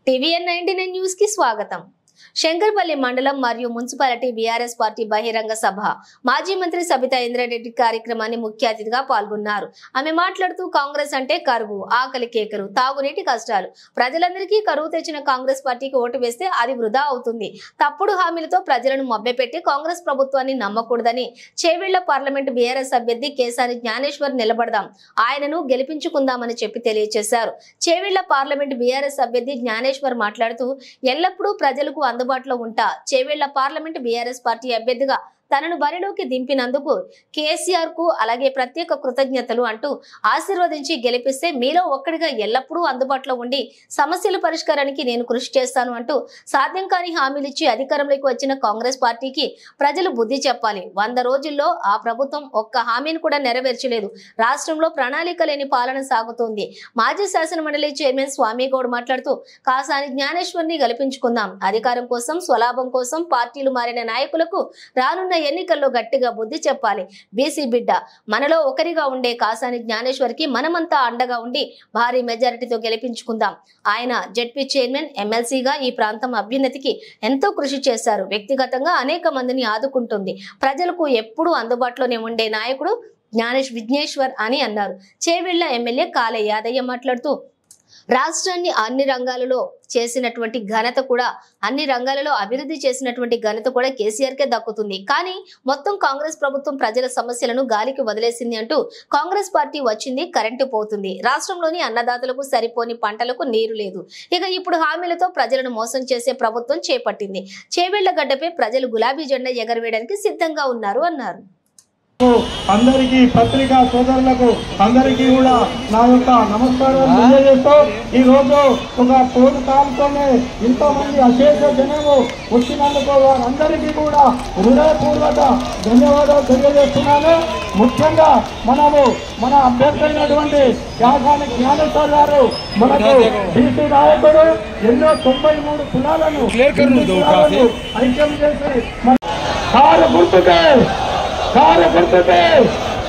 TVN99 news కి స్వాగతం. శంకర్పల్లి మండలం మరియు మున్సిపాలిటీ బీఆర్ఎస్ పార్టీ బహిరంగ సభ మాజీ మంత్రి సబితా ఇంద్రారెడ్డి కార్యక్రమాన్ని ముఖ్య అతిథిగా పాల్గొన్నారు. ఆమె మాట్లాడుతూ కాంగ్రెస్ అంటే కరువు, ఆకలి కేకలు, తాగునీటి కష్టాలు, ప్రజలందరికీ కరువు తెచ్చిన కాంగ్రెస్ పార్టీకి ఓటు వేస్తే అది వృధా అవుతుంది. తప్పుడు హామీలతో ప్రజలను మభ్యపెట్టి కాంగ్రెస్ ప్రభుత్వాన్ని నమ్మకూడదని చేవెళ్ల పార్లమెంట్ బీఆర్ఎస్ అభ్యర్థి కేసాని జ్ఞానేశ్వర్ నిలబడదాం, ఆయనను గెలిపించుకుందామని చెప్పి తెలియజేశారు. చేవెళ్ల పార్లమెంట్ బీఆర్ఎస్ అభ్యర్థి జ్ఞానేశ్వర్ మాట్లాడుతూ ఎల్లప్పుడూ ప్రజలకు అందుబాటులో ఉంటా, చేవెళ్ల పార్లమెంట్ బీఆర్ఎస్ పార్టీ అభ్యర్థిగా తనను బరిలోకి దింపినందుకు కేసీఆర్ కు అలాగే ప్రత్యేక కృతజ్ఞతలు అంటూ ఆశీర్వదించి గెలిపిస్తే మీలో ఒక్కడిగా ఎల్లప్పుడూ అందుబాటులో ఉండి సమస్యల పరిష్కారానికి నేను కృషి చేస్తాను అంటూ సాధ్యం కాని హామీలిచ్చి అధికారంలోకి వచ్చిన కాంగ్రెస్ పార్టీకి ప్రజలు బుద్ధి చెప్పాలి. 100 రోజుల్లో ఆ ప్రభుత్వం ఒక్క హామీని కూడా నెరవేర్చలేదు. రాష్ట్రంలో ప్రణాళిక లేని పాలన సాగుతోంది. మాజీ శాసన మండలి చైర్మన్ స్వామిగౌడ్ మాట్లాడుతూ కాసాని జ్ఞానేశ్వర్ని గెలిపించుకుందాం, అధికారం కోసం స్వలాభం కోసం పార్టీలు మారిన నాయకులకు రానున్న ఎన్నికల్లో గట్టిగా బుద్ధి చెప్పాలి. బీసీ బిడ్డ మనలో ఒకరిగా ఉండే కాసాని జ్ఞానేశ్వర్కి మనమంతా అండగా ఉండి భారీ మెజారిటీతో గెలిపించుకుందాం. ఆయన జెడ్పీ చైర్మన్, ఎమ్మెల్సీగా ఈ ప్రాంతం అభ్యున్నతికి ఎంతో కృషి చేశారు. వ్యక్తిగతంగా అనేక మందిని ఆదుకుంటుంది. ప్రజలకు ఎప్పుడూ అందుబాటులోనే ఉండే నాయకుడు విఘ్నేశ్వర్ అని అన్నారు. చేవెళ్ల ఎమ్మెల్యే కాలే యాదయ్య మాట్లాడుతూ రాష్ట్రాన్ని అన్ని రంగాలలో చేసినటువంటి ఘనత కూడా అభివృద్ధి చేసినటువంటి ఘనత కూడా కేసీఆర్ కే దక్కుతుంది. కానీ మొత్తం కాంగ్రెస్ ప్రభుత్వం ప్రజల సమస్యలను గాలికి వదిలేసింది అంటూ కాంగ్రెస్ పార్టీ వచ్చింది, కరెంటు పోతుంది, రాష్ట్రంలోని అన్నదాతలకు సరిపోని పంటలకు నీరు లేదు, ఇక ఇప్పుడు హామీలతో ప్రజలను మోసం చేసే ప్రభుత్వం చేపట్టింది. చేవెళ్ల గడ్డపై ప్రజలు గులాబీ జెండా ఎగరవేయడానికి సిద్ధంగా ఉన్నారు అన్నారు. అందరికీ పత్రికా సోదరులకు అందరికీ కూడా నా యొక్క నమస్కారం తెలియజేస్తూ ఈ రోజు ఒక ఫోన్ కాల్తోనే ఇంతమంది అశేష జనము వచ్చినందుకు వారందరికీ కూడా హృదయపూర్వక ధన్యవాదాలు తెలియజేస్తున్నాను. ముఖ్యంగా మన అభ్యర్థి అయినటువంటి కాసాని జ్ఞానేశ్వర్ గారు మనకు బీసీ నాయకుడు, ఎన్నో 93 కులాలను ఐక్యం చేసి కారు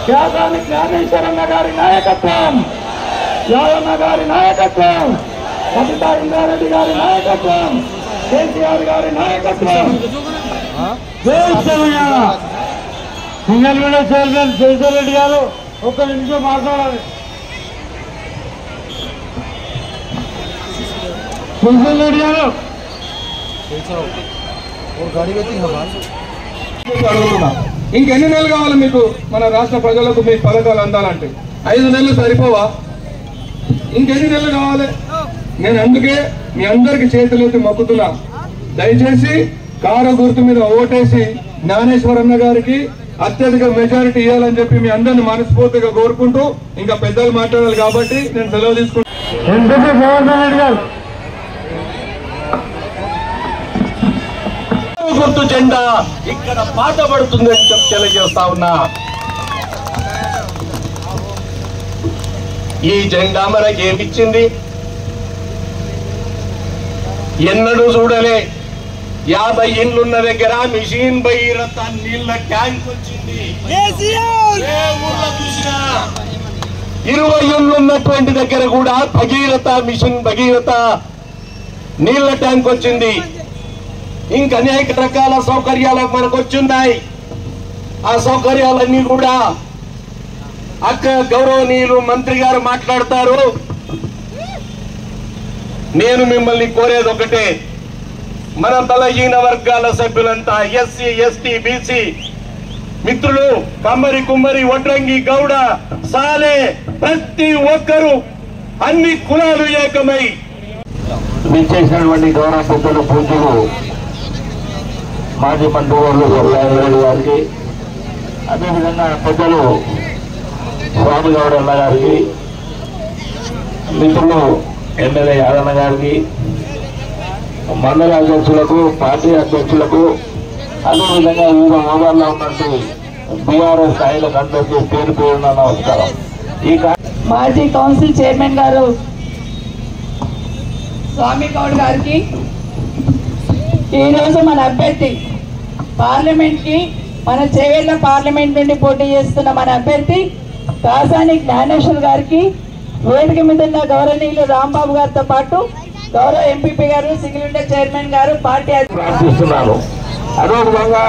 కాసాని జ్ఞానేశ్వరన్న గారి నాయకత్వం, యాదన్న గారి నాయకత్వం, సబితా ఇంద్రారెడ్డి గారి నాయకత్వం, కేసీఆర్ గారి నాయకత్వం, సింగల్ విండో చైర్మన్ జయశ్వర్ రెడ్డి గారు ఒక్క నిమిషం మాట్లాడాలి. జయశ్వర్ రెడ్డి గారు అడుగుతున్నా, ఇంకెన్ని నెలలు కావాలి మీకు మన రాష్ట్ర ప్రజలకు మీ పథకాలు అందాలంటే? 5 నెలలు సరిపోవా? ఇంకెన్ని నెలలు కావాలి? నేను అందుకే మీ అందరికి చేతులెత్తి మొక్కుతున్నా, దయచేసి కారు గుర్తు మీద ఓటేసి జ్ఞానేశ్వరన్న గారికి అత్యధిక మెజారిటీ ఇవ్వాలని చెప్పి మీ అందరిని మనస్ఫూర్తిగా కోరుకుంటూ, ఇంకా పెద్దలు మాట్లాడాలి కాబట్టి నేను సెలవు తీసుకుంటాను. గుర్తు జెండా ఇక్కడ పాట పడుతుందని చెప్పి తెలియజేస్తా ఉన్నా. ఈ జెండా మనకేమిచ్చింది? ఎన్నడూ చూడలే. 50 ఇండ్లున్న దగ్గర మిషన్ భగీరథ నీళ్ల ట్యాంక్ వచ్చింది. 20 ఇండ్లు ఉన్నటువంటి దగ్గర కూడా మిషన్ భగీరథ నీళ్ల ట్యాంక్ వచ్చింది. ఇంకా అనేక రకాల సౌకర్యాలు మనకు వచ్చున్నాయి. ఆ సౌకర్యాలన్నీ కూడా గౌరవనీయులు మంత్రి గారు మాట్లాడతారు. నేను మిమ్మల్ని కోరేది ఒకటే, మన బలహీన వర్గాల సభ్యులంతా ఎస్సీ, ఎస్టీ, బీసీ మిత్రులు, కమ్మరి, కుమ్మరి, వడ్రంగి, గౌడ, సాలే, ప్రతి ఒక్కరూ అన్ని కులాలు ఏకమై విచ్చేసినటువంటి గౌరవ పెద్దలు పూజలు మాజీ మంత్రివర్యులు సర్వారెడ్డి గారికి, అదేవిధంగా పెద్దలు స్వామిగౌడ్ అన్న గారికి, మిత్రులు ఎమ్మెల్యే యాదన్న గారికి, మండల అధ్యక్షులకు, పార్టీ అధ్యక్షులకు, అదేవిధంగా వివిధ హోదాల్లో ఉన్నట్టు బీఆర్ఎస్ స్థాయిలకు అందరికీ పేరు పేరున నమస్కారం. ఈ మాజీ కౌన్సిల్ చైర్మన్ గారు స్వామిగౌడ్ గారికి, ఈరోజు మన అభ్యర్థి పార్లమెంట్ కి, మన చేవెళ్ల పార్లమెంట్ నుండి పోటీ చేస్తున్న మన అభ్యర్థి కాసాని జ్ఞానేశ్వర్ గారికి, వేదిక మీద ఉన్న గౌరవనీయులు రాంబాబు గారితో పాటు గౌరవ ఎంపీపీ గారు, సింగిల్ విండో చైర్మన్ గారు, పార్టీ ప్రార్థిస్తున్నాను. అదేవిధంగా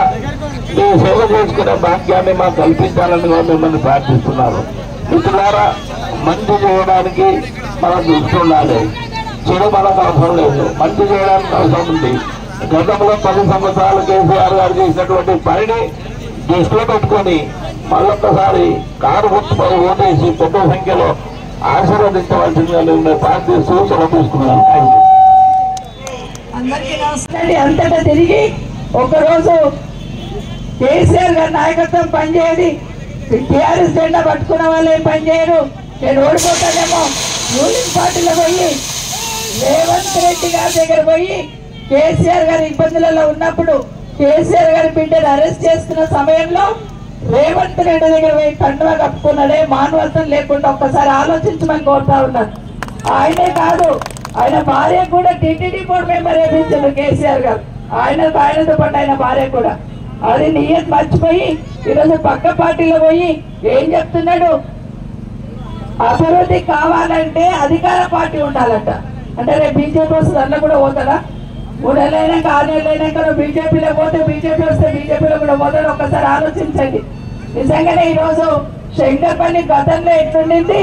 మీ సేవ చేసుకునే భాగ్యాన్ని మాకు కల్పించాలని మిమ్మల్ని ప్రార్థిస్తున్నాను. మిత్రులారా, మంచి చేయడానికి మనం చూస్తుండాలి. చెడు మనకు అవసరం లేదు, మంచి చేయడానికి అవసరం ఉంది. గతంలో 10 సంవత్సరాలు కేసీఆర్ గారు చేసినటువంటి పనిని దృష్టిలో పెట్టుకొని మళ్ళొక్కసారి కారు గుర్తుపై ఓటేసి పెద్ద సంఖ్యలో ఆశీర్వదించవలసిందిగా నేను ప్రార్థిస్తూ సెలవు తీసుకున్నాను. అందరికీ నమస్కారం. అంతటా తిరిగి ఒకరోజు కేసీఆర్ గారి నాయకత్వం పనిచేయదు, టీఆర్ఎస్ జెండా పట్టుకున్న వాళ్ళు ఏం పనిచేయరు, నేను ఓడిపోతానేమో రూలింగ్ పార్టీలో పోయి రేవంత్ రెడ్డి గారి దగ్గర పోయి కేసీఆర్ గారి ఇబ్బందులలో ఉన్నప్పుడు కేసీఆర్ గారి బిడ్డను అరెస్ట్ చేస్తున్న సమయంలో రేవంత్ రెడ్డి దగ్గర పోయి కండువా కప్పుకున్నాడే. మానవత్వం లేకుండా ఒక్కసారి ఆలోచించమని కోరుతా ఉన్నాను. ఆయనే కాదు, ఆయన భార్య కూడా టీటీడీ బోర్డు మెంబర్ వేయించారు కేసీఆర్ గారు. ఆయనతో పాటు ఆయన భార్య కూడా. అది నియత్ మర్చిపోయి ఈరోజు పక్క పార్టీలో పోయి ఏం చెప్తున్నాడు, అభివృద్ధి కావాలంటే అధికార పార్టీ ఉండాలంట. అంటే రేపు బీజేపీ వస్తుంది, అందులో కూడా పోతాడా? 3 నెలలు అయినాక 6 నెలలు అయినాక బీజేపీలో పోతే బీజేపీ వస్తే బీజేపీలో కూడా పోతాడు. ఒక్కసారి ఆలోచించండి. నిజంగానే ఈరోజు శంకర్పల్లి గతంలో ఎట్లుండింది,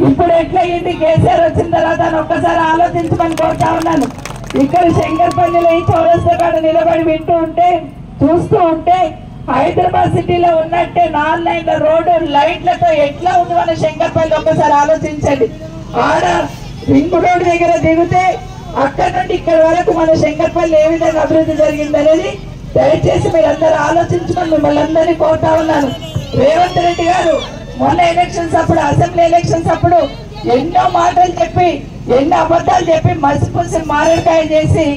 ఇప్పుడు ఎట్లయింది, కేసీఆర్ వచ్చిన తర్వాత అని ఒక్కసారి ఆలోచించమని కోరుతా ఉన్నాను. ఇక్కడ శంకర్పల్లిలో ఈ చౌరస్తా కాడ నిలబడి వింటూ ఉంటే, చూస్తూ ఉంటే హైదరాబాద్ సిటీలో ఉన్నట్టే 4 లైన్ల రోడ్డు లైట్లతో ఎట్లా ఉంది మన శంకర్పల్లి ఒక్కసారి ఆలోచించండి. ఆడ రింగ్ రోడ్డు దగ్గర దిగితే అక్కడ నుండి ఇక్కడ వరకు మన శంకర్పల్లి ఏ విధంగా అభివృద్ధి జరిగింది అనేది దయచేసి మీరందరూ ఆలోచించుకొని మిమ్మల్ని అందరినీ కోరుతా ఉన్నాను. రేవంత్ రెడ్డి గారు మొన్న ఎలక్షన్స్ అప్పుడు, అసెంబ్లీ ఎలక్షన్స్ అప్పుడు ఎన్నో మాటలు చెప్పి, ఎన్నో అబద్ధాలు చెప్పి మసిపూసి మారేడుకాయ చేసి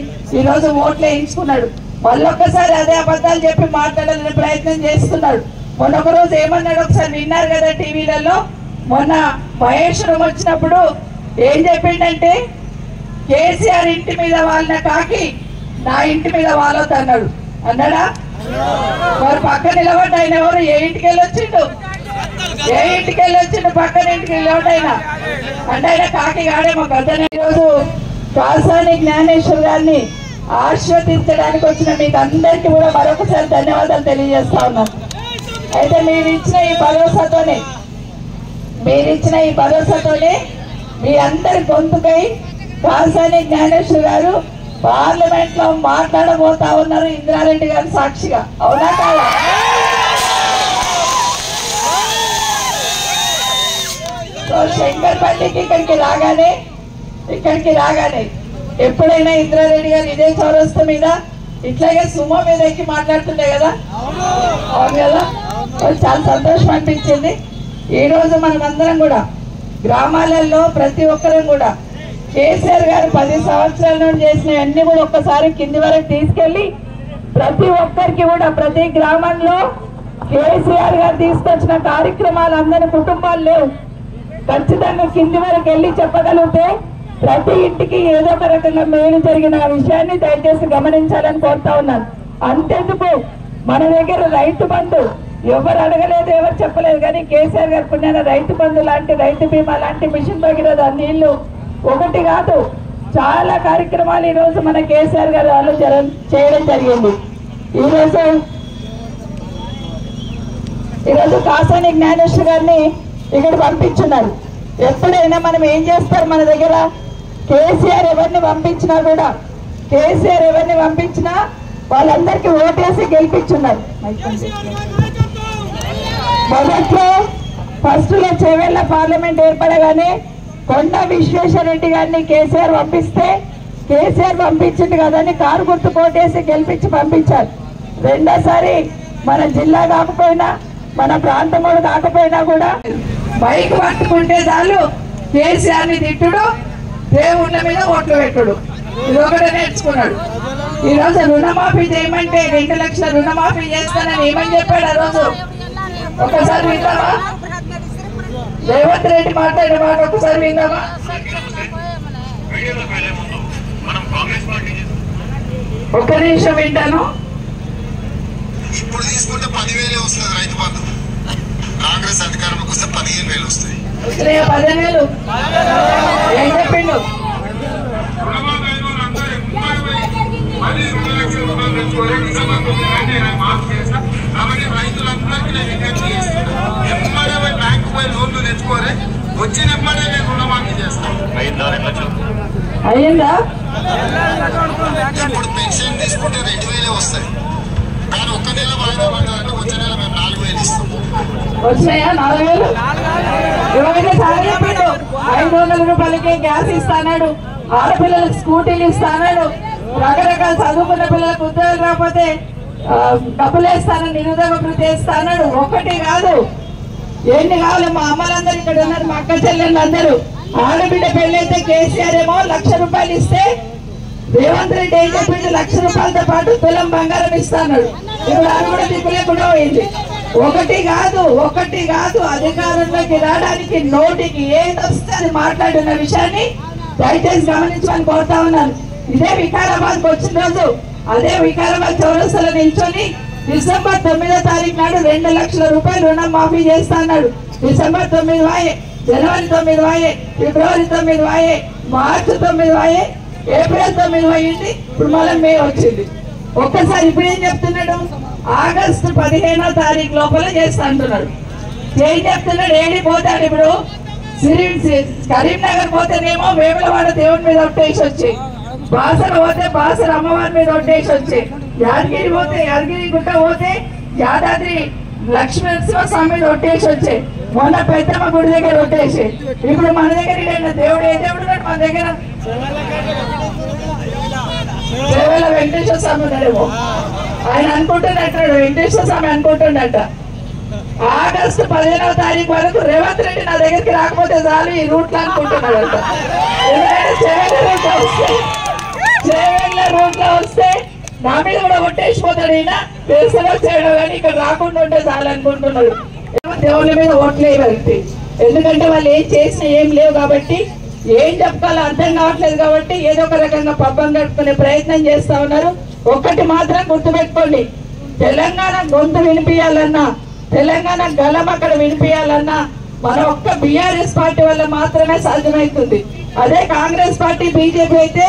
ఈరోజు ఓట్లు వేయించుకున్నాడు. మళ్ళొక్కసారి అదే అబద్ధాలు చెప్పి మాట్లాడాలని ప్రయత్నం చేస్తున్నాడు. మొన్న ఒక రోజు ఏమన్నాడు ఒకసారి విన్నారు కదా టీవీలలో. మొన్న మహేశ్వరం వచ్చినప్పుడు ఏం చెప్పిండంటే, కేసీఆర్ ఇంటి మీద వాళ్ళ కాకి నా ఇంటి మీద వాళ్ళొద్దు అన్నాడు. అన్నాడా? మరి పక్క నిలబడ్డ ఆయన ఎవరు? ఏ ఇంటికి వెళ్ళి వచ్చిండు? పక్కన ఇంటికి నిలబడ్డాయన అంటే ఆయన కాకి గాడేమో గద్దనే. ఈరోజు కాసాని జ్ఞానేశ్వర్ గారిని ఆశీర్వదించడానికి వచ్చిన మీకు అందరికీ కూడా మరొకసారి ధన్యవాదాలు తెలియజేస్తా ఉన్నాను. అయితే మీరు ఇచ్చిన ఈ భరోసాతోనే మీ అందరి గొంతుకై కాసాని జ్ఞానేశ్వర్ గారు పార్లమెంట్ లో మాట్లాడబోతా ఉన్నారు, ఇంద్రారెడ్డి గారు సాక్షిగా. అవునా కాదా? శంకర్పల్లికి ఇక్కడికి రాగానే ఎప్పుడైనా ఇంద్రారెడ్డి గారు ఇదే చౌరస్తా మీద ఇట్లాగే సుమో మీద ఎక్కి మాట్లాడుతుండే కదా. అవును కదా? చాలా సంతోషం అనిపించింది. ఈ రోజు మనం అందరం కూడా గ్రామాలలో ప్రతి ఒక్కరం కూడా కేసీఆర్ గారు 10 సంవత్సరాల నుండి చేసిన అన్ని కూడా ఒక్కసారి కింది వరకు తీసుకెళ్లి ప్రతి ఒక్కరికి కూడా ప్రతి గ్రామంలో కేసీఆర్ గారు తీసుకొచ్చిన కార్యక్రమాలు అందరి కుటుంబాలు లేవు, ఖచ్చితంగా కింది వరకు వెళ్ళి చెప్పగలిగితే ప్రతి ఇంటికి ఏదో ఒక రకంగా మేలు జరిగిన విషయాన్ని దయచేసి గమనించాలని కోరుతా ఉన్నాను. అంతెందుకు మన దగ్గర రైతు బంధు ఎవరు అడగలేదు, ఎవరు చెప్పలేదు, కానీ కేసీఆర్ గారు పుణ్యాన రైతు బంధు లాంటి, రైతు బీమా లాంటి, మిషన్ భగీరథ నీళ్లు ఒకటి కాదు చాలా కార్యక్రమాలు ఈరోజు మన కేసీఆర్ గారు చేయడం జరిగింది. ఈరోజు కాసాని జ్ఞానేశ్వర్ గారిని ఇక్కడ పంపించున్నారు. ఎప్పుడైనా మనం ఏం చేస్తారు, మన దగ్గర కేసీఆర్ ఎవరిని పంపించినా వాళ్ళందరికీ ఓటేసి గెలిపించున్నారు. మొదట్లో ఫస్ట్ లో చేవెళ్ళ పార్లమెంట్ ఏర్పడగానే కొండ విశ్వేశ్వరరెడ్డి గారిని కేసీఆర్ పంపించింది కదని కారు గుర్తు కోటేసి గెలిపించి పంపించారు. రెండోసారి మన జిల్లా కాకపోయినా, మన ప్రాంతముడు కాకపోయినా కూడా బైక్ పట్టుకుంటే చాలు కేసీఆర్ ని తిట్టుడు, దేవుళ్ళ మీద ఓట్లు పెట్టుడు, ఇది ఒకటే నేర్చుకున్నాడు. ఈ రోజు రుణమాఫీ చేయమంటే 2 లక్షల రుణమాఫీ చేస్తానని ఏమని చెప్పాడు ఆ రోజు? ఒకసారి విందామా? రేవంత్ రెడ్డి మాట్లాడే మాట ఒకసారి విందామా? ఒక్క నిమిషం వింటాను. ఇప్పుడు తీసుకుంటే 10,000 వస్తుంది రైతు బంధు, కాంగ్రెస్ అధికారంలోకి వస్తే 15,000 వస్తాయి. 15,000 ఏం చెప్పిండు? రుణమాఫీ లక్షల రూపాయలు తెచ్చుకోవాలి. డిసెంబర్ 9 నేను మాఫ్ చేస్తా. కాబట్టి రైతులందరికీ నేను విజ్ఞప్తి చేస్తున్నాను, ఎమ్మడే బ్యాంకు పోయి లోన్లు తెచ్చుకోవాలి. వచ్చిన ఎమ్మడే నేను రుణమాఫీ చేస్తాను. అయ్యిందా? ఇప్పుడు పెన్షన్ తీసుకుంటే 2000 వస్తాయి, కానీ ఒక్క నెల వాయిదా పడ్డారంటే వచ్చే నెల మేము 4000 ఇస్తాం. వచ్చినాయా 4000? ఎవరైనా చాలా చెప్పాడు 500 రూపాయలకే గ్యాస్ ఇస్తాడు, ఆడపిల్లలకు స్కూటీలు ఇస్తాడు, రకరకాల చదువుకున్న పిల్లలకు ఉద్యోగాలు రాకపోతే డబ్బులు వేస్తానని నిరుద్యోగ వృత్తి వేస్తాడు. ఒక్కటి కాదు, ఎన్ని కావాలి? మా అమ్మలందరూ ఇక్కడ ఉన్నారు, మా అక్క చెల్లెళ్ళు అందరూ. ఆడబిడ్డ పెళ్ళైతే కేసీఆర్ ఏమో 1,00,000 రూపాయలు ఇస్తే రేవంత్ రెడ్డి ఏం చెప్పింది, 1,00,000 రూపాయలతో పాటు తులం బంగారం ఇస్తాడు. ఇప్పుడు అది కూడా దిక్కు లేకుండా పోయింది. ఒకటి కాదు అధికారంలోకి రావడానికి నోటికి ఏది వస్తే అది మాట్లాడిన విషయాన్ని దయచేసి గమనించమని కోరుతా ఉన్నాను. ఇదే వికారాబాద్కి వచ్చిన రోజు అదే వికారాబాద్ చౌరస్తాలో నిల్చొని డిసెంబర్ 9వ తారీఖు నాడు 2 లక్షల రూపాయలు రుణం మాఫీ చేస్తా అన్నాడు. డిసెంబర్ 9 వాయే, జనవరి 9 వాయే, ఫిబ్రవరి 9 వాయే, మార్చి 9 వాయే, ఏప్రిల్ 9 అయ్యింది, ఇప్పుడు మళ్ళీ మే వచ్చింది. ఒక్కసారి ఇప్పుడు ఏం చెప్తున్నాడు, ఆగస్టు 15వ తారీఖు లోపల చేస్తా అంటున్నాడు. ఏం చెప్తున్నాడు, ఏడి పోతాడు ఇప్పుడు? కరీంనగర్ పోతేనేమో వేములవాడ దేవుని మీద ఒట్టేసి వచ్చి, బాసర పోతే బాసర అమ్మవారి మీద ఒట్టేసి వచ్చి, యాదగిరి పోతే యాదగిరి గుట్ట పోతే యాదాద్రి లక్ష్మీనరసింహస్వామి మీద ఒట్టేసి వచ్చి, మొన్న పెద్దమ్మ గుడి దగ్గర ఒట్టేసి, ఇప్పుడు మన దగ్గర దేవుడు ఏ దేవుడు మన దగ్గర సేవల వెంకటేశ్వర స్వామి ఉన్నాడేమో, ఆయన అనుకుంటున్నట్టు వెంకటేశ్వర స్వామి అనుకుంటున్నట్ట. ఆగస్టు 15వ తారీఖు వరకు రేవంత్ రెడ్డి నా దగ్గరికి రాకపోతే చాలు ఈ రూట్లో అనుకుంటున్నాడంట. ఎందుకంటే చేవెళ్ళ రూట్లో వస్తే నా మీద కూడా కొట్టేసిపోతాడు ఈయన, వేసలో చేయడం కానీ ఇక్కడ రాకుండా ఉంటే చాలు అనుకుంటున్నాడు. దేవుళ్ళ మీద ఓట్లే వెళ్తే, ఎందుకంటే వాళ్ళు ఏం చేసినా ఏం లేవు కాబట్టి, ఏం చెప్పుకోవాలో అర్థం కావట్లేదు కాబట్టి ఏదో ఒక రకంగా పబ్బం గడుపుకునే ప్రయత్నం చేస్తా ఉన్నారు. ఒక్కటి మాత్రం గుర్తుపెట్టుకోండి, తెలంగాణ గొంతు వినిపించాలన్నా, తెలంగాణ గలం అక్కడ వినిపించాలన్నా మన ఒక్క బీఆర్ఎస్ పార్టీ వల్ల మాత్రమే సాధ్యమవుతుంది. అదే కాంగ్రెస్ పార్టీ బీజేపీ అయితే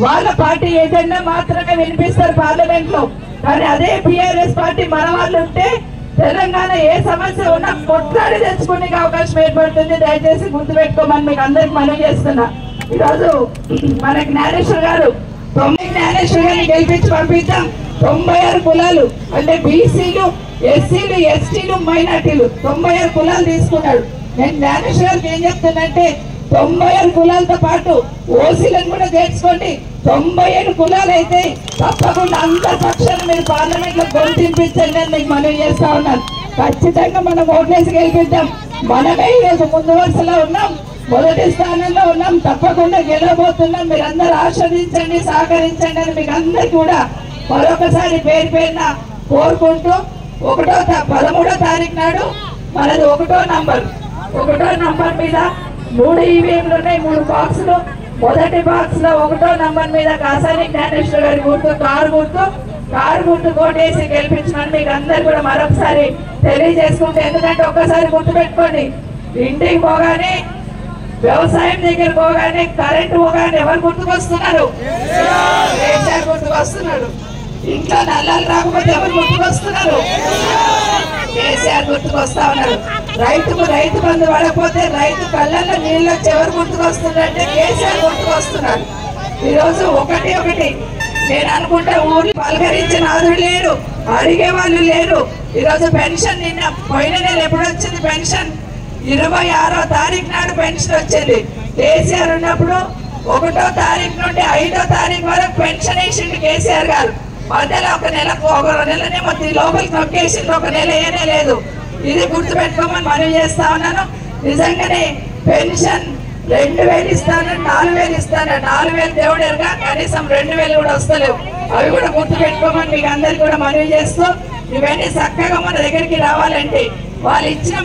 వాళ్ళ పార్టీ ఏజెండా మాత్రమే వినిపిస్తారు పార్లమెంట్ లో. కానీ అదే బీఆర్ఎస్ పార్టీ మన వాళ్ళు ఉంటే తెలంగాణ ఏ సమస్య ఉన్నా కొట్లాడి తెచ్చుకునే అవకాశం ఏర్పడుతుంది. దయచేసి గుర్తుపెట్టుకోమని మీకు అందరికి మనవి చేస్తున్నా. ఈరోజు మన జ్ఞానేశ్వర్ గారు 9 జ్ఞానేశ్వర్ గారిని గెలిపించి పంపిద్దాం. 96 కులాలు అంటే బీసీలు, ఎస్సీలు, ఎస్టీలు, మైనార్టీలు 96 కులాలు తీసుకున్నాడు. నేను జ్ఞానేశ్వర్ గారికి ఏం చెప్తున్నంటే 96 కులాలతో పాటు ఓసీలను కూడా చేర్చుకోండి. 97 కులాలు అయితే తప్పకుండా అందరి పక్షాన్ని మీరు పార్లమెంట్ లో గొంతింపించండి అని మీకు మనవి చేస్తా ఉన్నాను. ఖచ్చితంగా మనం ఓట్లేసి గెలిపిద్దాం. మనమే ఈరోజు ముందు వరుసలో ఉన్నాం, మొదటి స్థానంలో ఉన్నాం, తప్పకుండా గెలవబోతున్నాం. మీరు అందరూ ఆస్వాదించండి, సహకరించండి అని మీకు అందరికి కూడా మరొకసారి పేరు పేరున కోరుకుంటూ 13వ తారీఖు నాడు మనది 1వ నంబర్ మీద 3 ఈవీఎంలు ఉన్నాయి, 3 బాక్సులు. మొదటి బాక్స్ లో 1వ నంబర్ మీద కాసాని జ్ఞానేశ్వర్ గారి గుర్తు కారు గుర్తు కోటేసి గెలిపించమని మీకు అందరు కూడా మరొకసారి తెలియజేసుకుంటే, ఎందుకంటే ఒక్కసారి గుర్తు పెట్టుకోండి, ఇంటికి పోగానే, వ్యవసాయం దగ్గర పోగానే, కరెంటు పోగానే ఎవరు గుర్తుకొస్తున్నారు? కేసీఆర్ గుర్తుకొస్తున్నాడు. ఇంట్లో నల్లాలు రాకపోతే ఎవరు గుర్తుకొస్తున్నారు? కేసీఆర్ గుర్తుకొస్తా ఉన్నారు. రైతు బంధు పడకపోతే రైతు కళ్ళల్లో నీళ్ళు ఎవరు గుర్తుకొస్తున్నారంటే కేసీఆర్ గుర్తుకొస్తున్నాడు. ఈరోజు ఒకటి నేను అనుకుంటే ఊర్లు పలకరించిన నాదుడు లేరు, అడిగే వాళ్ళు లేరు. ఈరోజు పెన్షన్ నిన్న పోయిన నెల ఎప్పుడు వచ్చింది? పెన్షన్ 26వ తారీఖు నాడు పెన్షన్ వచ్చింది. కేసీఆర్ ఉన్నప్పుడు 1వ తారీఖు నుండి 5వ తారీఖు వరకు పెన్షన్ వేసిండు కేసీఆర్ గారు. మధ్యలో ఒక నెలనేమో లోపలికి నొక్కేసింది, ఒక నెల ఏనే లేదు. ఇది గుర్తుపెట్టుకోమని మనవి చేస్తా ఉన్నాను. నిజంగానే పెన్షన్ 2000 ఇస్తాను, 4000 ఇస్తాను. 4000 దేవుడేరుగా కనీసం 2000 కూడా వస్తలేవు. అవి కూడా గుర్తుపెట్టుకోమని మీకు అందరికి కూడా మనవి చేస్తూ, ఇవన్నీ చక్కగా మన దగ్గరికి రావాలంటే వాళ్ళు ఇచ్చిన